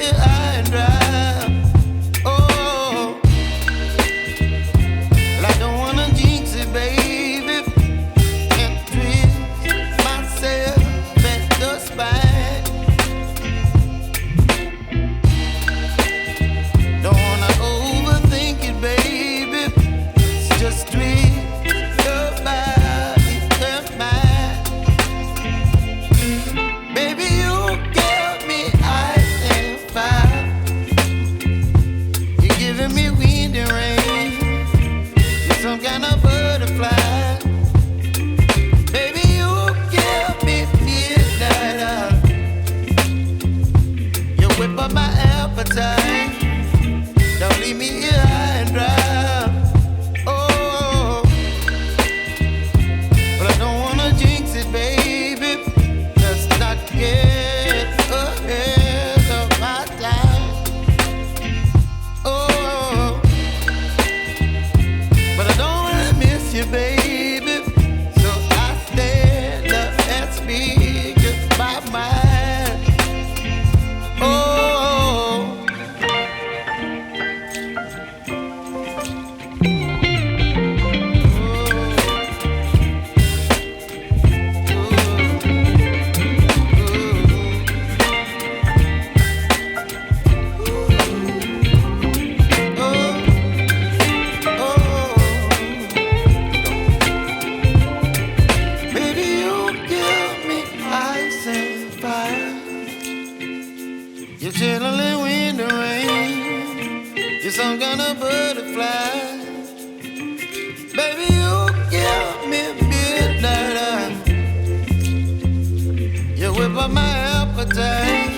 high and dry. Oh, well, I don't wanna jinx it, baby, and twist myself at the spine. Don't wanna overthink it, baby. It's just twist your body and mine. Baby, you give me ice and fire. You're giving me wind and rain. You're some kind of butterfly. Baby, you give me midnight. You whip up my appetite. Don't leave me here high and dry. Oh, but I don't wanna jinx it, baby. Let's not get ahead of my time. Oh, but I don't wanna miss you, baby. So I stand up and speak just my mind. Oh. Baby, you give me ice and fire. You're chilling wind and rain. You're some kind of butterfly. Baby, you give me midnight. You whip up my appetite.